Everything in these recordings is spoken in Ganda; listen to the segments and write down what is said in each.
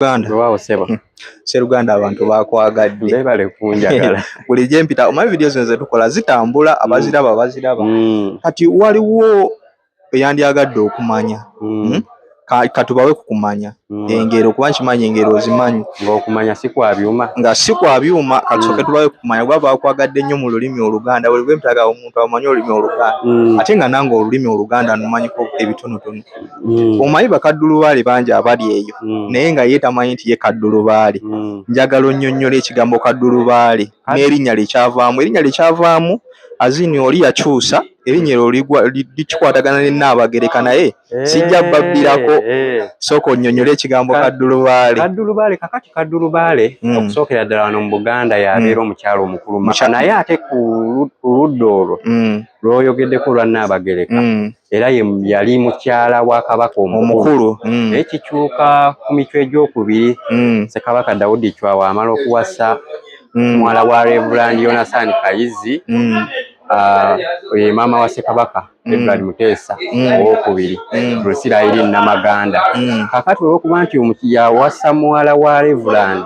Uganda. Wow, sebo. Seruganda abantu bakwagadde. Bebale kunjagala. Buli gye mpita oma videos ze tukola zitambula abaziraba. Kati waliwo eyandyagadde okumanya. Katubawe kukumanya. Engero kuba nkimanyi engero ozimanyi. Ng'okumanya si kwa byuma. Nga si kwa byuma katusoke tubawe kukumanya gwa bakwagadde nnyo mu lulimi Oluganda. Bwe mpitaga omuntu amanyi olulimi Oluganda. Ate nga nange olulimi Oluganda numanyiko ebitonotono. Omanyi bakaddulubaale bangi abali eyo. Naye nga ye tamanyi nti ye kaddulubaale. Njagala onnyonnyole ekigambo kaddulubaale n'erinnya likyavaamu. Erinnya likyavaamu azini oli yakyusa erinnya likikwatagana ne Nnaabagereka naye sijja babbirako sooka onnyonnyole ekigambo kaddulubaale. Kaddulubaale kakati kaddulubaale okusookera ddala wano mu Buganda yabeera omukyalo omukulu naye ate ku ludda olwo lw'oyogeddeko lwa Nnaabagereka era yali mukyala wa Kabaka omukulu. Naye kikyuka ku mitwe egy'okubiri Ssekabaka Daudi Chwa amala okuwasa muwala wa Reverend Yonasan Kayizi ye maama wa Ssekabaka Edward Muteesa owokubiri Lusirairi Namaganda. Kakati olw'okuba nti yawasa muwala wa Reverend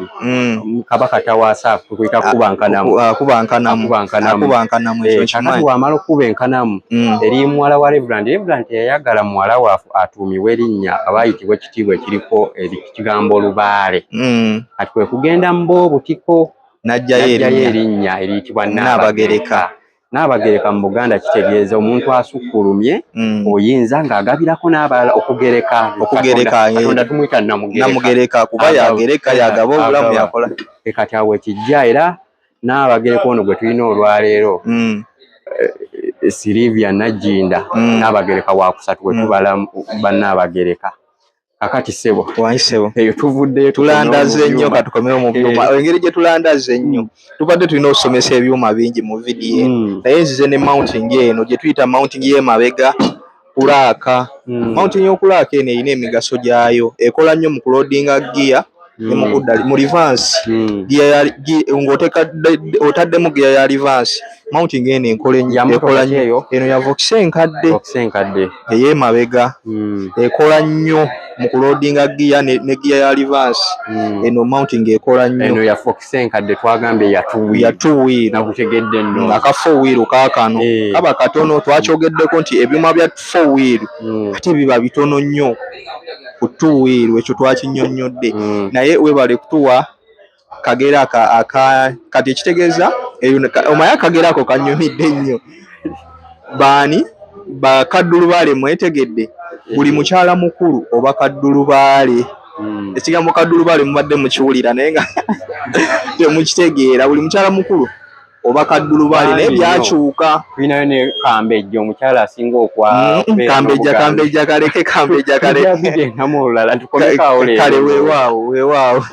Kabaka tawaasa kuyita kubankanamu. Kakati wamala okuba enkanamu eri muwala wa Reverend teyayagala muwala waafu atuumibwe erinnya abaayitibwa ekitiibwa ekiriko ekigambo Lubaale. Kati kwe kugenda mu boobutiko n'ajjayo erinnya eriyitibwa Nnaabagereka. Nnaabagereka mu Buganda kitegeeza omuntu asukkulumye oyinza ng'agabirako n'abalala okugereka. Katonda tumuyita Namugereka kuba yagereka yagaba obulamu yakola. Kati awo ekijja era Nnaabagereka ono gwe tulina olwaleero Silivia Najjinda Nnaabagereka wakusatu gwe tubala Bannaabagereka. Kakati sebo eyo tuvuddeyo tulandaze nnyo katukomewo mu byuma. Engeri gye tulandaze nnyo tubadde tulina okusomesa ebyuma bingi mu vidiyo naye nzize ne mounting eno gye tuyita mounting y'emabega kulaaka. Mounting y'okulaaka eno erina emigaso gyayo. Ekola nnyo mu kulodinga giya ne mu kudda mu reverse ng'otaddemu giya ya reverse. Mounting eno ekola nnyo eno ya Vox enkadde ey'emabega ekola nnyo mu kulodinga giya ne giya ya reverse. Eno mounting ekola nnyo. Eno ya Vox enkadde twagambye ya two wheel nakutegedde nno aka 4 wheel kaakano kaba katono twakyogeddeko nti ebyuma bya 4 wheel ate biba bitono nnyo ku 2 wheel ekyo twakinnyonnyodde. Naye webale kutuwa kagera kati ekitegeeza omaye akagera ako kannyumidde nnyo. Baani bakaddulubaale mwetegedde buli mukyala mukulu oba kaddulubaale. Ekigambo kaddulubaale mubadde mukiwulira naye nga temukitegeera. Buli mukyala mukulu oba kaddulubaale naye byakyuka. Tulinayo ne Kambejja omukyala asinga okwa Kambejja kaleke Kambejja kaleke kale weewaawo.